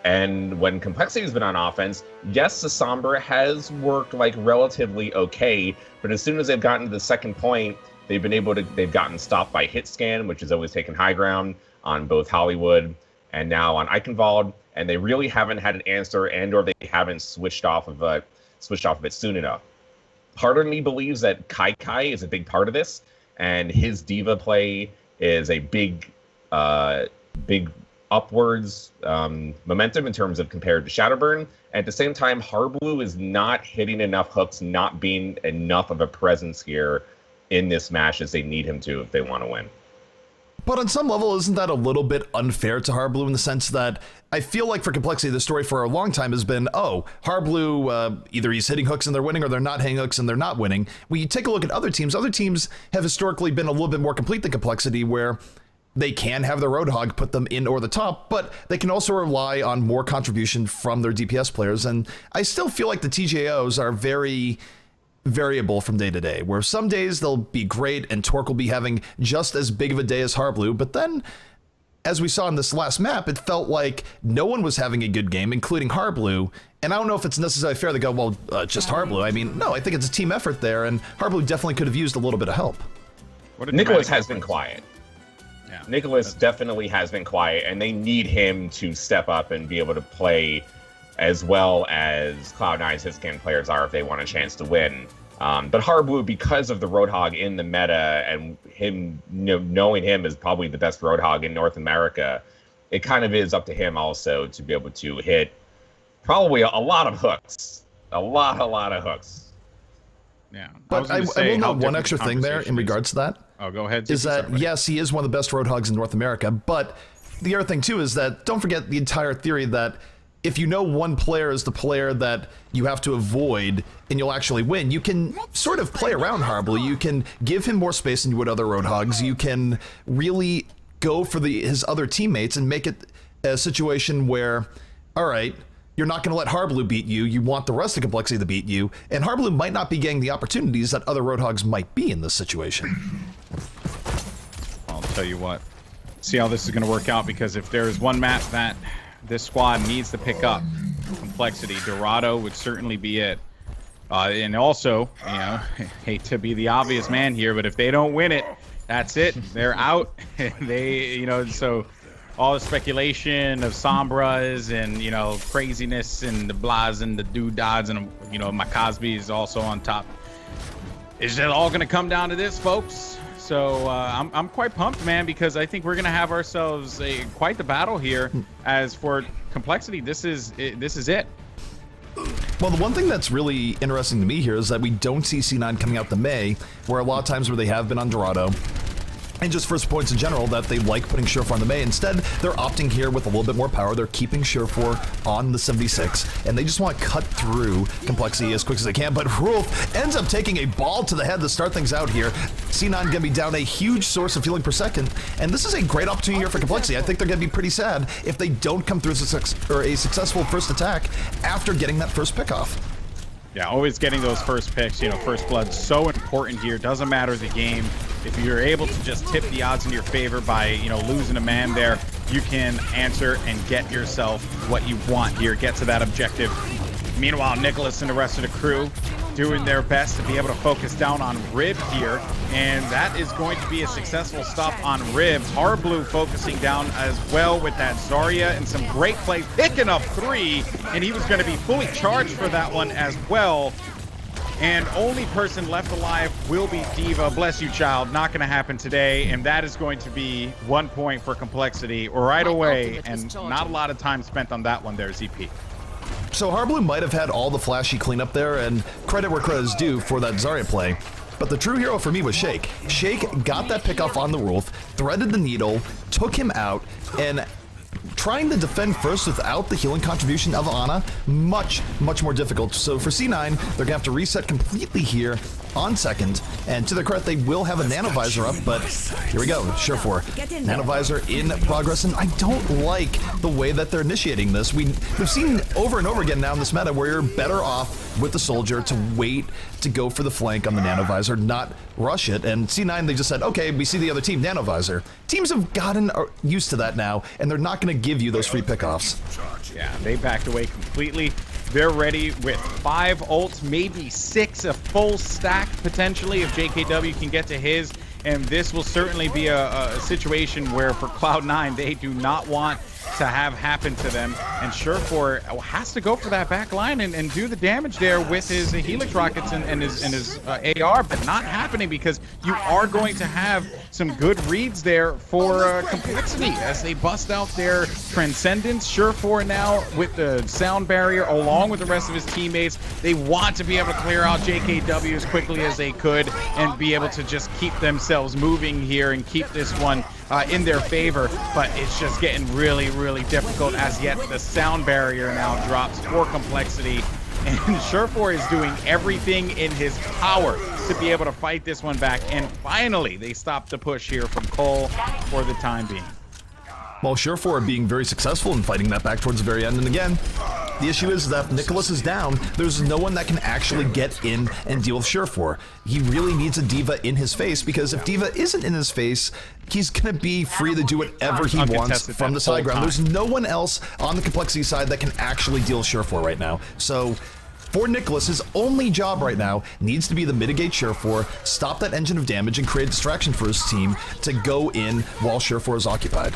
And when compLexiy has been on offense, yes, the Sombra has worked like relatively okay, but as soon as they've gotten to the second point, they've gotten stopped by hit scan, which has always taken high ground on both Hollywood and now on Eichenwald, and they really haven't had an answer, or they haven't switched off of it soon enough. Part of me believes that Kai is a big part of this, and his diva play is a big upwards momentum in terms of compared to Shadowburn. At the same time, Harblue is not hitting enough hooks, not being enough of a presence here in this match as they need him to if they want to win. But on some level, isn't that a little bit unfair to Harblue in the sense that I feel like for compLexiy, the story for a long time has been, oh, Harblue, either he's hitting hooks and they're winning, or they're not hitting hooks and they're not winning. When you take a look at other teams have historically been a little bit more complete than compLexiy, where they can have their Roadhog put them in or the top, but they can also rely on more contribution from their DPS players. And I still feel like the TJOs are very variable from day to day, where some days they'll be great and Torque will be having just as big of a day as Harblue, but then as we saw in this last map, it felt like no one was having a good game, including Harblue. And I don't know if it's necessarily fair to go, well, just Harblue. I mean, no, I think it's a team effort there, and Harblue definitely could have used a little bit of help. Nicholas has been quiet. Yeah, Nicholas definitely has been quiet, and they need him to step up and be able to play as well as Cloud9's hitscan players are if they want a chance to win. But Harblue, because of the Roadhog in the meta and him, knowing him as probably the best Roadhog in North America, it kind of is up to him also to be able to hit probably a lot of hooks. A lot of hooks. Yeah. But I will note one extra thing there in regards to that. Oh, go ahead. Is that, yes, he is one of the best Roadhogs in North America, but the other thing, too, is that don't forget the entire theory that if you know one player is the player that you have to avoid and you'll actually win, you can sort of play around Harblue. You can give him more space than you would other Roadhogs. You can really go for his other teammates and make it a situation where, all right, you're not going to let Harblue beat you. You want the rest of compLexiy to beat you, and Harblue might not be getting the opportunities that other Roadhogs might be in this situation. I'll tell you what. See how this is going to work out, because if there is one map that this squad needs to pick up, compLexiy, Dorado would certainly be it. And also, hate to be the obvious man here, but if they don't win it, that's it. They're out. So all the speculation of Sombras and, craziness and the blahs and the doodads and, my Cosby is also on top. Is it all going to come down to this, folks? So I'm quite pumped, man, because I think we're going to have ourselves quite the battle here. As for compLexiy, this is it. Well, the one thing that's really interesting to me here is that we don't see C9 coming out the May, where a lot of times where they have been on Dorado. And just first points in general that they like putting Surefour on the May. Instead, they're opting here with a little bit more power. They're keeping Surefour on the 76, and they just want to cut through compLexiy as quick as they can. But Rolf ends up taking a ball to the head to start things out here. C9 going to be down a huge source of healing per second, and this is a great opportunity here for compLexiy. I think they're going to be pretty sad if they don't come through a successful first attack after getting that first pick off. Yeah, always getting those first picks, first blood, so important here. Doesn't matter the game. If you're able to just tip the odds in your favor by, losing a man there, you can answer and get yourself what you want here. Get to that objective. Meanwhile, Nicholas and the rest of the crew doing their best to be able to focus down on Rib here. And that is going to be a successful stop on Rib. Harblue focusing down as well with that Zarya and some great plays, picking up 3. And he was going to be fully charged for that one as well. And only person left alive will be D.Va. Bless you, child. Not going to happen today. And that is going to be 1 point for compLexiy right away. And not a lot of time spent on that one there, ZP. So Harblue might have had all the flashy cleanup there, and credit where credit is due for that Zarya play. But the true hero for me was Shake. Shake got that pick off on the Wolf, threaded the needle, took him out, and trying to defend first without the healing contribution of Ana, much more difficult. So for C9, they're going to have to reset completely here on second, and to their credit, they will have a Nanovisor up, but here we go, Surefour. Nanovisor in progress, and I don't like the way that they're initiating this. We've seen over and over again now in this meta where you're better off with the Soldier to wait to go for the flank on the Nanovisor, not rush it, and C9, they just said, okay, we see the other team, Nanovisor. Teams have gotten used to that now, and they're not going to give give you those free pickoffs. Yeah, they backed away completely. They're ready with 5 ults, maybe 6, a full stack potentially if JKW can get to his. And this will certainly be a situation where for Cloud9, they do not want to have happen to them. And Surefour has to go for that back line and do the damage there with his Helix Rockets and his AR, but not happening because you are going to have some good reads there for compLexiy as they bust out their Transcendence. Surefour now with the sound barrier along with the rest of his teammates. They want to be able to clear out JKW as quickly as they could and be able to just keep themselves moving here and keep this one in their favor, but it's just getting really, really difficult as yet the sound barrier now drops for compLexiy, and Surefour is doing everything in his power to be able to fight this one back, and finally they stop the push here from coL for the time being. Well, Surefour being very successful in fighting that back towards the very end, and again, the issue is that if Nicholas is down, there's no one that can actually get in and deal with Surefour. He really needs a D.Va in his face, because if D.Va isn't in his face, he's going to be free to do whatever he wants from the side ground. There's no one else on the compLexiy side that can actually deal with Surefour right now. So for Nicholas, his only job right now needs to be to mitigate Surefour, stop that engine of damage, and create a distraction for his team to go in while Surefour is occupied.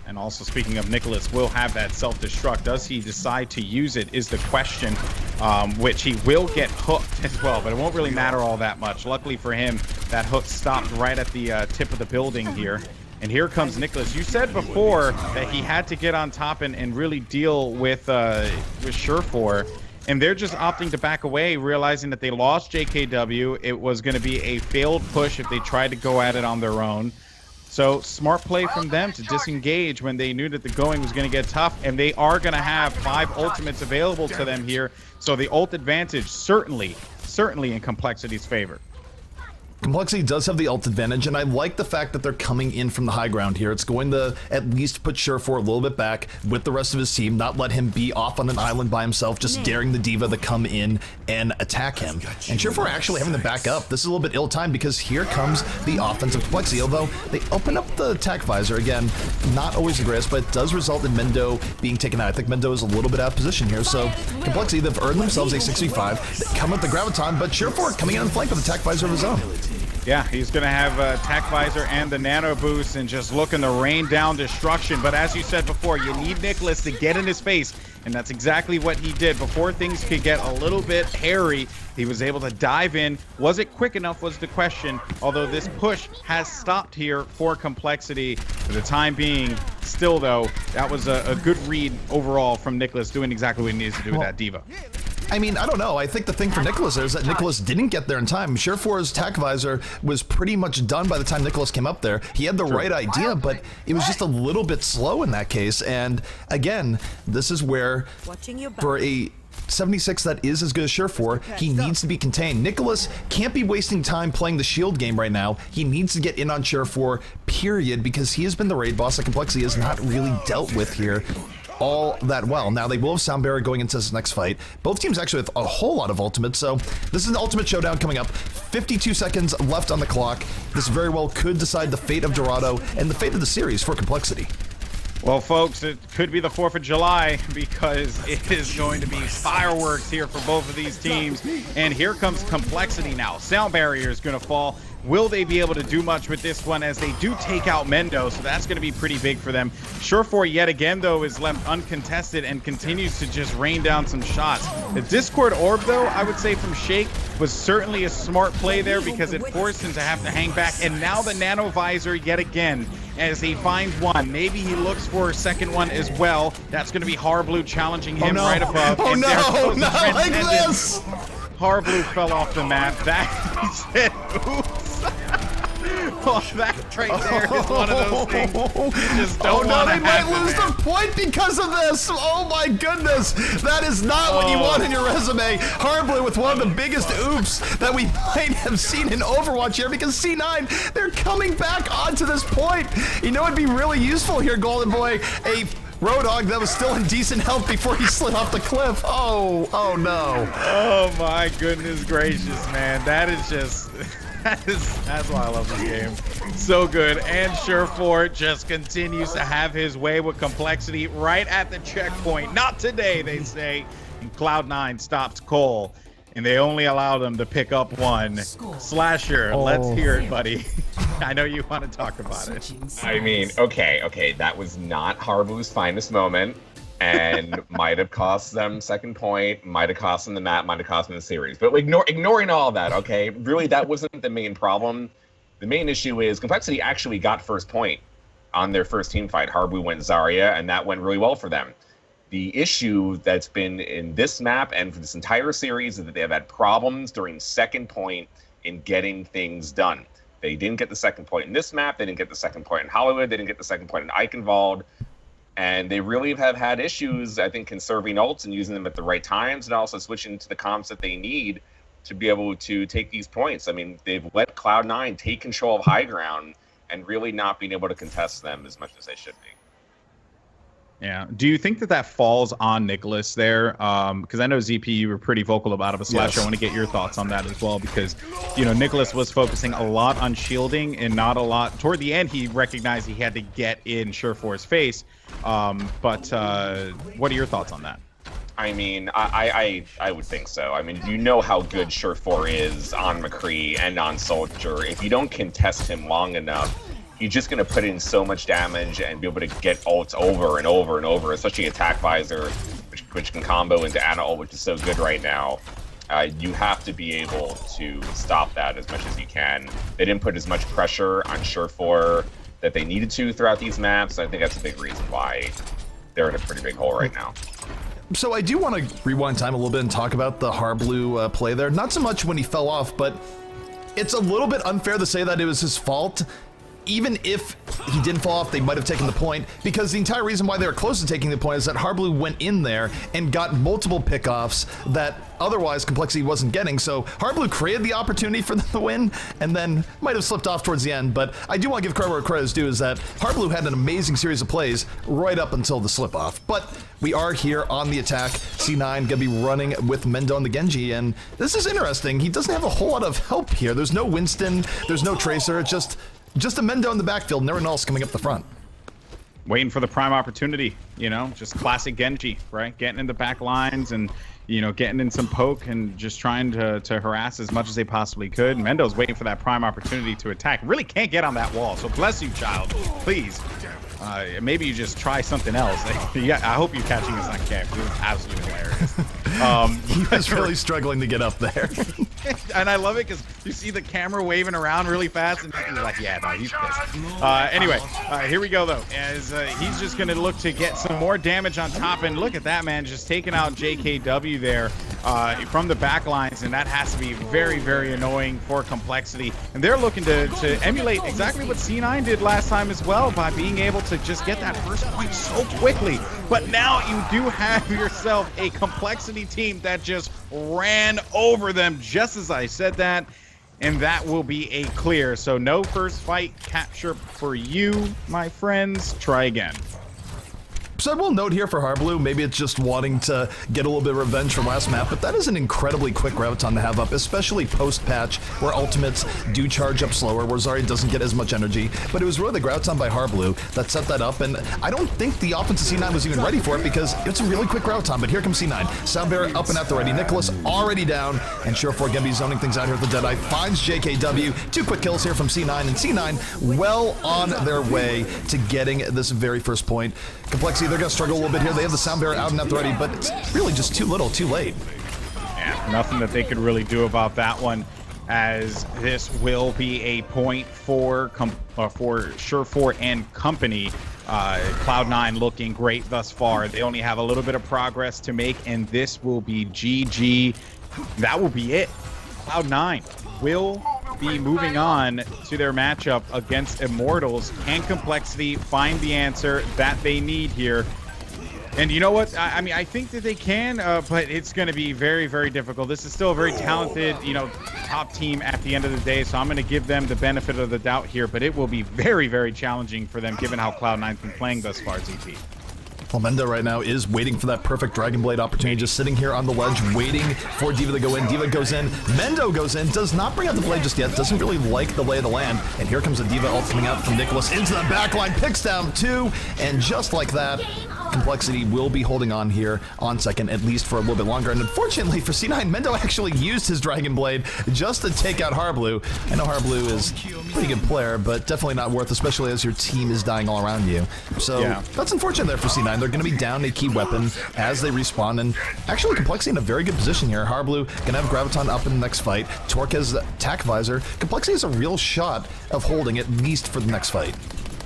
And also, speaking of Nicholas, will have that self-destruct. Does he decide to use it is the question, which he will get hooked as well, but it won't really matter all that much. Luckily for him, that hook stopped right at the tip of the building here. And here comes Nicholas. You said before that he had to get on top and really deal with Surefour. And they're just opting to back away, realizing that they lost JKW. It was going to be a failed push if they tried to go at it on their own. So smart play from them to disengage when they knew that the going was going to get tough, and they are going to have 5 ultimates available to them here. So the ult advantage certainly in compLexiy's favor. compLexiy does have the ult advantage, and I like the fact that they're coming in from the high ground here. It's going to at least put Surefour a little bit back with the rest of his team, not let him be off on an island by himself, just daring the D.Va to come in and attack him. And Surefour actually having to back up. This is a little bit ill-timed because here comes the offense of compLexiy, although they open up the attack visor. Again, not always the greatest, but it does result in Mendo being taken out. I think Mendo is a little bit out of position here, so compLexiy, they've earned themselves a 6v5. They come with the Graviton, but Surefour coming in and flank with attack visor of his own. Yeah, he's going to have attack visor and the nano boost and just looking to rain down destruction. But as you said before, you need Nicholas to get in his face, and that's exactly what he did. Before things could get a little bit hairy, he was able to dive in. Was it quick enough was the question, although this push has stopped here for compLexiy for the time being. Still, though, that was a good read overall from Nicholas, doing exactly what he needs to do with that D.Va. I mean, I don't know. I think the thing for Nicholas is that Nicholas didn't get there in time. Surefour's attack visor was pretty much done by the time Nicholas came up there. He had the right idea, but it was just a little bit slow in that case. And again, this is where for a 76 that is as good as Surefour, he needs to be contained. Nicholas can't be wasting time playing the shield game right now. He needs to get in on Surefour, period, because he has been the raid boss that compLexiy has not really dealt with here all that well. Now, they will have sound barrier going into this next fight. Both teams actually have a whole lot of ultimates, so this is an ultimate showdown coming up. 52 seconds left on the clock. This very well could decide the fate of Dorado and the fate of the series for compLexiy. Well, folks, it could be the 4th of July because it is going to be fireworks here for both of these teams. And here comes compLexiy now. Sound barrier is going to fall. Will they be able to do much with this one as they do take out Mendo? So that's going to be pretty big for them. Surefour yet again, though, is left uncontested and continues to just rain down some shots. The Discord Orb, though, I would say from Shake was certainly a smart play there because it forced him to have to hang back. And now the Nano Visor yet again as he finds one. Maybe he looks for a second one as well. That's going to be Harblue challenging him right above. Oh, and no, not like this! Harblue fell off the map. That he said, oops. Oh, that right there is one of those things you just don't want to they might lose the point because of this. Oh my goodness, that is not what you want in your resume. Harblue with one of the biggest oops that we might have seen in Overwatch here, because C9, they're coming back onto this point. You know, it'd be really useful here, Golden Boy, a Roadhog that was still in decent health before he slid off the cliff. Oh no. Oh my goodness gracious, man. That is just, that's why I love this game. So good. And Surefour just continues to have his way with compLexiy right at the checkpoint. Not today, they say. And Cloud9 stops coL. And they only allow them to pick up one. Slasher, let's hear it, buddy. I know you want to talk about it. I mean, okay, that was not Harblu's finest moment, and might have cost them second point, might have cost them the map, might have cost them the series. But ignoring all of that, okay, really that wasn't the main problem. The main issue is compLexiy actually got first point on their first team fight. Harblu went Zarya, and that went really well for them. The issue that's been in this map and for this entire series is that they have had problems during second point in getting things done. They didn't get the second point in this map. They didn't get the second point in Hollywood. They didn't get the second point in Eichenwald. And they really have had issues, I think, conserving ults and using them at the right times and also switching to the comps that they need to be able to take these points. I mean, they've let Cloud9 take control of high ground and really not being able to contest them as much as they should be. Yeah. Do you think that that falls on Nicholas there? Because I know ZP, you were pretty vocal about it, but Slasher, Yes. I want to get your thoughts on that as well, because, you know, Nicholas was focusing a lot on shielding and not a lot. Toward the end, he recognized he had to get in Surefour's face. But what are your thoughts on that? I mean, I would think so. I mean, you know how good Surefour is on McCree and on Soldier. If you don't contest him long enough, you're just going to put in so much damage and be able to get ults over and over and over, especially Attack Visor, which can combo into Ana ult, which is so good right now. You have to be able to stop that as much as you can. They didn't put as much pressure on Surefour that they needed to throughout these maps. I think that's a big reason why they're in a pretty big hole right now. So I do want to rewind time a little bit and talk about the Harblu play there. Not so much when he fell off, but it's a little bit unfair to say that it was his fault. Even if he didn't fall off, they might have taken the point, because the entire reason why they were close to taking the point is that Harblu went in there and got multiple pickoffs that otherwise compLexiy wasn't getting. So Harblu created the opportunity for them to win and then might have slipped off towards the end. But I do want to give credit where credit is due, is that Harblu had an amazing series of plays right up until the slip off. But we are here on the attack. C9 going to be running with Mendo and the Genji, and this is interesting. He doesn't have a whole lot of help here. There's no Winston, there's no Tracer. It's just a Mendo in the backfield, and everyone else coming up the front. Waiting for the prime opportunity, you know, just classic Genji, right? Getting in the back lines and, you know, getting in some poke and just trying to harass as much as they possibly could. Mendo's waiting for that prime opportunity to attack. Really can't get on that wall, so bless you, child. Please. Maybe you just try something else. Yeah, I hope you're catching this on camera. It was absolutely hilarious. He was really struggling to get up there. And I love it because you see the camera waving around really fast, and he's like, yeah, no, he's pissed. Anyway, here we go, though, as he's just going to look to get some more damage on top. And look at that, man, just taking out JKW there from the back lines, and that has to be very, very annoying for compLexiy. And they're looking to emulate exactly what C9 did last time as well, by being able to just get that first point so quickly. But now you do have yourself a compLexiy team that just ran over them, just as I said that, and that will be a clear. So no first fight capture for you, my friends. Try again. So I will note here for Harblu, maybe it's just wanting to get a little bit of revenge from last map, but that is an incredibly quick graviton to have up, especially post-patch, where ultimates do charge up slower, where Zarya doesn't get as much energy. But it was really the graviton by Harblu that set that up, and I don't think the offense of C9 was even ready for it, because it's a really quick graviton. But here comes C9. Soundbearer up and at the ready. Nicholas already down, and Surefour going to be zoning things out here at the Deadeye. Finds JKW. 2 quick kills here from C9, and C9 well on their way to getting this very first point. compLexiy, they're going to struggle a little bit here. They have the Soundbearer out and at the ready, but it's really just too little, too late. Yeah, nothing that they could really do about that one, as this will be a point for Surefour and company. Cloud9 looking great thus far. They only have a little bit of progress to make, and this will be GG. That will be it. Cloud9 will be moving on to their matchup against Immortals. Can compLexiy find the answer that they need here? And you know what? I mean, I think that they can, but it's going to be very, very difficult. This is still a very talented, you know, top team at the end of the day, so I'm going to give them the benefit of the doubt here, but it will be very, very challenging for them given how Cloud9's been playing thus far, ZP. Well, Mendo right now is waiting for that perfect Dragon Blade opportunity, just sitting here on the ledge, waiting for D.Va to go in. D.Va goes in, Mendo goes in, does not bring out the blade just yet, doesn't really like the lay of the land, and here comes a D.Va ult coming out from Nicholas into the backline, picks down 2, and just like that, compLexiy will be holding on here on second, at least for a little bit longer. And unfortunately for C9, Mendo actually used his Dragon Blade just to take out Harblu. I know Harblu is a pretty good player, but definitely not worth, especially as your team is dying all around you. So that's unfortunate there for C9. They're going to be down a key weapon as they respawn, and actually compLexiy in a very good position here. Harblu going to have Graviton up in the next fight. Torque has Tac Visor. compLexiy has a real shot of holding at least for the next fight.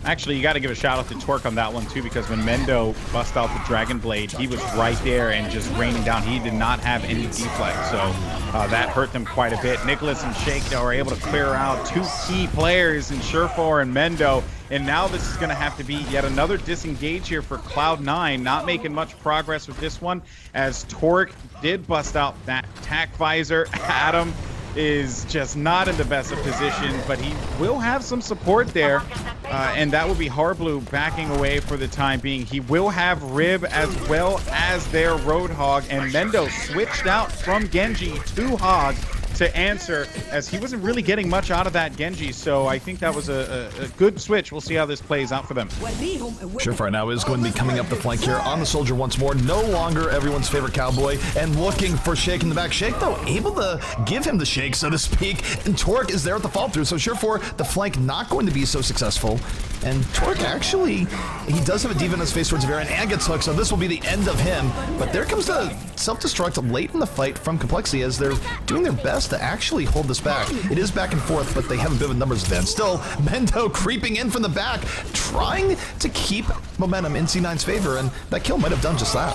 Actually, you got to give a shout out to Torque on that one too, because when Mendo bust out the Dragon Blade, he was right there and just raining down. He did not have any deflect, so that hurt them quite a bit. Nicholas and Shake are able to clear out 2 key players in Surefour and Mendo, and now this is going to have to be yet another disengage here for Cloud9. Not making much progress with this one, as Torque did bust out that Tac Visor. Adam is just not in the best of position, but he will have some support there, and that will be Harblu backing away for the time being. He will have Rib as well as their Roadhog, and Mendo switched out from Genji to Hog to answer, as he wasn't really getting much out of that Genji, so I think that was a good switch. We'll see how this plays out for them. Surefour now is going to be coming up the flank here on the Soldier once more. No longer everyone's favorite cowboy, and looking for Shake in the back. Shake, though, able to give him the shake, so to speak, and Torque is there at the fall through, so Surefour, the flank not going to be so successful. And Torque actually, he does have a D.Va in his face towards Varian and gets hooked, so this will be the end of him. But there comes the self-destruct late in the fight from compLexiy, as they're doing their best to actually hold this back. It is back and forth, but they have a bit of a numbers advantage. Still, Mendo creeping in from the back, trying to keep momentum in C9's favor, and that kill might have done just that.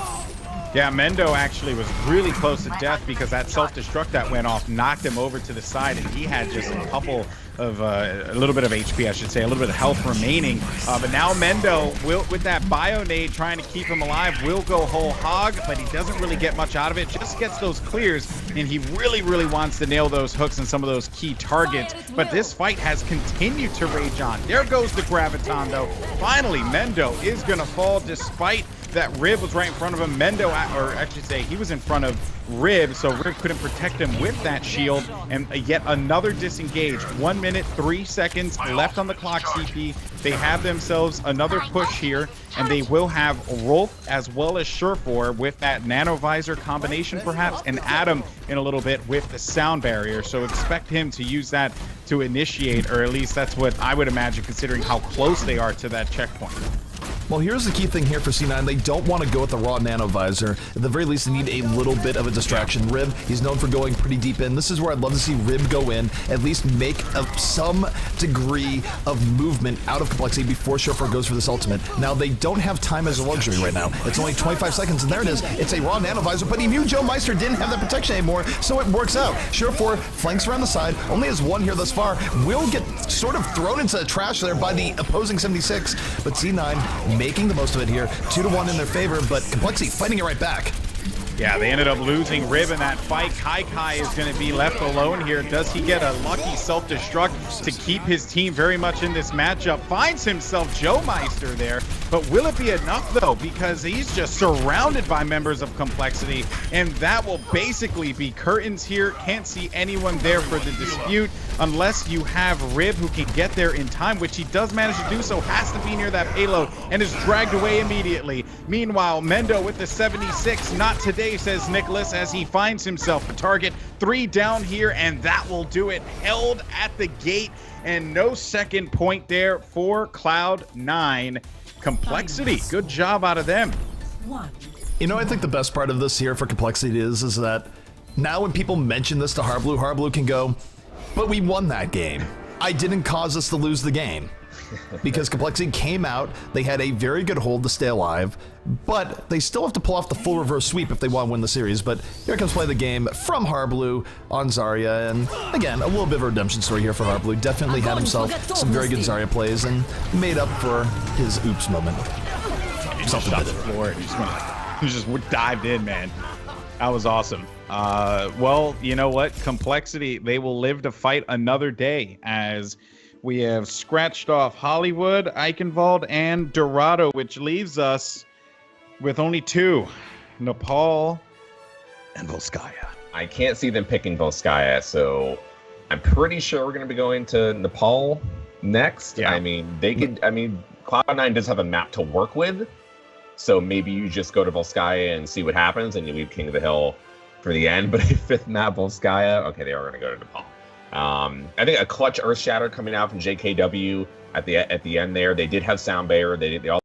Yeah, Mendo actually was really close to death, because that self-destruct that went off knocked him over to the side, and he had just a couple of, a little bit of HP, I should say, a little bit of health remaining. But now Mendo, with that bio nade trying to keep him alive, will go whole hog, but he doesn't really get much out of it, just gets those clears, and he really, really wants to nail those hooks and some of those key targets. But this fight has continued to rage on. There goes the Graviton, though. Finally, Mendo is going to fall, despite that Rib was right in front of him. Mendo, or I should say, he was in front of Rib, so Rib couldn't protect him with that shield, and yet another disengage. 1 minute, 3 seconds left on the clock, CP. They have themselves another push here, and they will have Rolf as well as Surefour with that Nano Visor combination perhaps, and Adam in a little bit with the sound barrier, so expect him to use that to initiate, or at least that's what I would imagine, considering how close they are to that checkpoint. Well, here's the key thing here for C9. They don't want to go with the raw Nano Visor. At the very least, they need a little bit of a distraction. Rib, he's known for going pretty deep in. This is where I'd love to see Rib go in, at least make some degree of movement out of compLexiy before Surefour goes for this ultimate. Now, they don't have time as a luxury right now. It's only 25 seconds, and there it is. It's a raw Nano Visor, but he knew Joe Meister didn't have that protection anymore, so it works out. Surefour flanks around the side, only has 1 here thus far, will get sort of thrown into the trash there by the opposing 76, but C9 making the most of it here. 2-1 in their favor, but compLexiy fighting it right back. Yeah, they ended up losing Rib in that fight. Kai is going to be left alone here. Does he get a lucky self-destruct to keep his team very much in this matchup? Finds himself Joe Meister there, but will it be enough though? Because he's just surrounded by members of compLexiy, and that will basically be curtains here. Can't see anyone there for the dispute unless you have Rib, who can get there in time, which he does manage to do so, has to be near that payload, and is dragged away immediately. Meanwhile, Mendo with the 76, not today, says Nicholas, as he finds himself a target. 3 down here, and that will do it. Held at the gate, and no second point there for Cloud9. compLexiy, good job out of them. You know, I think the best part of this here for compLexiy is that now when people mention this to Harblu, Harblu can go, but we won that game. I didn't cause us to lose the game. Because compLexiy came out, they had a very good hold to stay alive, but they still have to pull off the full reverse sweep if they want to win the series. But here comes play the game from Harblu on Zarya, and again, a little bit of a redemption story here for Harblu. Definitely had himself some very good Zarya plays and made up for his oops moment. Something on the floor, he just dived in, man. That was awesome. Well, you know what? compLexiy, they will live to fight another day, as we have scratched off Hollywood, Eichenwald, and Dorado, which leaves us with only 2, Nepal and Volskaya. I can't see them picking Volskaya, so I'm pretty sure we're going to be going to Nepal next. Yeah. I mean, Cloud9 does have a map to work with, so maybe you just go to Volskaya and see what happens, and you leave King of the Hill for the end. But a 5th map, Volskaya, okay, they are going to go to Nepal. I think a clutch Earth Shatter coming out from JKW at the end there. They did have Sound Bearer. They all